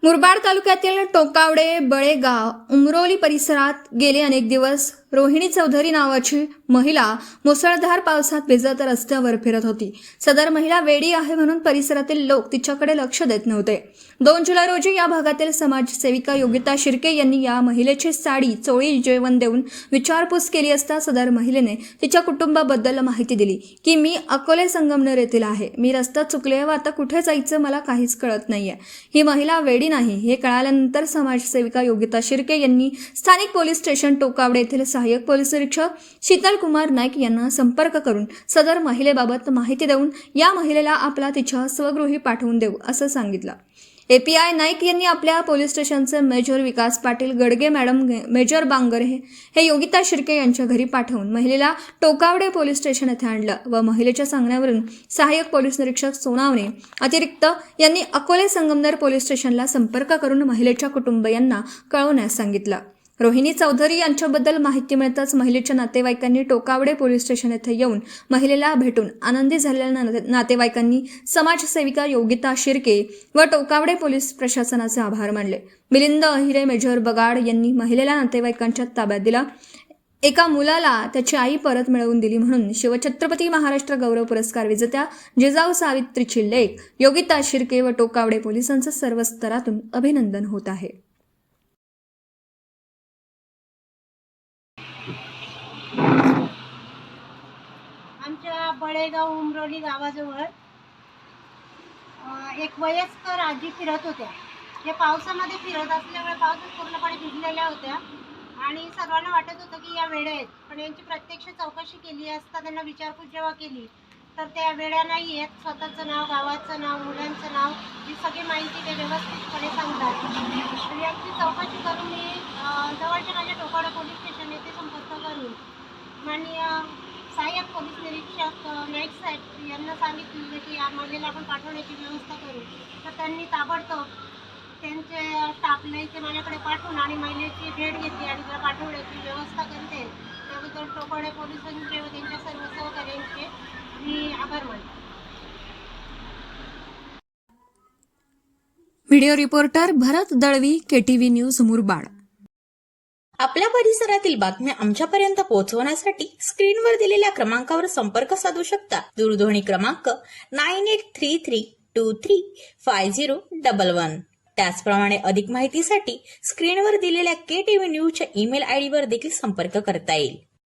मुरबाड तालुक्यातील टोकावडे बळेगाव उमरोली परिसरात गेले अनेक दिवस रोहिणी चौधरी नावाची महिला मुसळधार पावसात भिजत रस्त्यावर फिरत होती. सदर महिला वेडी आहे म्हणून परिसरातील लोक तिच्याकडे लक्ष देत नव्हते. 2 जुलै रोजी या भागातील समाजसेविका योगिता शिर्के यांनी या महिलेची साडी चोळी जेवण देऊन विचारपूस केली असता सदर महिलेने तिच्या कुटुंबाबद्दल माहिती दिली की मी अकोले संगमनेर येथील आहे. मी रस्ता चुकले व आता कुठे जायचं मला काहीच कळत नाहीये. ही महिला वेडी नाही हे कळाल्यानंतर समाजसेविका योगिता शिर्के यांनी स्थानिक पोलीस स्टेशन टोकावडे येथील सहाय्यक पोलीस निरीक्षक शीतल कुमार नाईक यांना संपर्क करून सदर महिलेबाबत माहिती देऊन या महिलेला आपला तिच्या स्वगृही पाठवून देऊ असं सांगितलं. API नाईक यांनी आपल्या पोलीस स्टेशनचे मेजर विकास पाटील गडगे मॅडम मेजर बांगर हे योगिता शिर्के यांच्या घरी पाठवून महिलेला टोकावडे पोलीस स्टेशन येथे आणलं व महिलेच्या सांगण्यावरून सहाय्यक पोलीस निरीक्षक सोनावणे अतिरिक्त यांनी अकोले संगमनेर पोलीस स्टेशनला संपर्क करून महिलेच्या कुटुंबियांना कळवण्यास सांगितलं. रोहिणी चौधरी यांच्याबद्दल माहिती मिळताच महिलेच्या नातेवाईकांनी टोकावडे पोलीस स्टेशन येथे येऊन महिलेला भेटून आनंदी झालेल्या नातेवाईकांनी समाजसेविका योगिता शिर्के व टोकावडे पोलीस प्रशासनाचे आभार मानले. मिलिंद अहिरे मेजर बगाड यांनी महिलेला नातेवाईकांच्या ताब्यात दिला. एका मुलाला त्याची आई परत मिळवून दिली म्हणून शिवछत्रपती महाराष्ट्र गौरव पुरस्कार विजेत्या जिजाऊ सावित्रीची लेक योगिता शिर्के व टोकावडे पोलिसांचं सर्व स्तरातून अभिनंदन होत आहे. आमच्या बळेगाव उमरोली गावाजवळ एक वयस्कर आजी फिरत होत्या. हे पावसामध्ये फिरत असल्यामुळे पावसात पूर्णपणे भिजलेल्या होत्या आणि सर्वांना वाटत होतं की या वेड्या आहेत. पण यांची प्रत्यक्ष चौकशी केली असता त्यांना विचारपूस जेव्हा केली तर त्या वेड्या नाही आहेत. स्वतःचं नाव, गावाचं नाव, मुलांचं नाव ही सगळी माहिती ते व्यवस्थितपणे सांगतात. तर यांची चौकशी करून मी जवळच्या माझ्या टोकावडे पोलीस स्टेशन येथे संपर्क करून माननीय सहाय्यक पोलीस निरीक्षक नाईक साहेब यांना सांगितले की या महिलेला आपण पाठवण्याची व्यवस्था करू. तर त्यांनी ताबडतोब त्यांचे स्टाफला इथे माझ्याकडे पाठवून आणि महिलेची भेट घेतली आणि तिला पाठवण्याची व्यवस्था करते. त्याबद्दल टोकावडे पोलिसांचे व त्यांच्या सर्व सहकार्यांचे मी आभार मानते. व्हिडिओ रिपोर्टर भरत दळवी, KTV न्यूज मुरबाड. आपल्या परिसरातील बातम्या आमच्यापर्यंत पोहोचवण्यासाठी स्क्रीनवर दिलेल्या क्रमांकावर संपर्क साधू शकता. दूरध्वनी क्रमांक 9833235011. त्याचप्रमाणे अधिक माहितीसाठी स्क्रीनवर दिलेल्या KTV न्यूजच्या ईमेल ID वर देखील संपर्क करता येईल.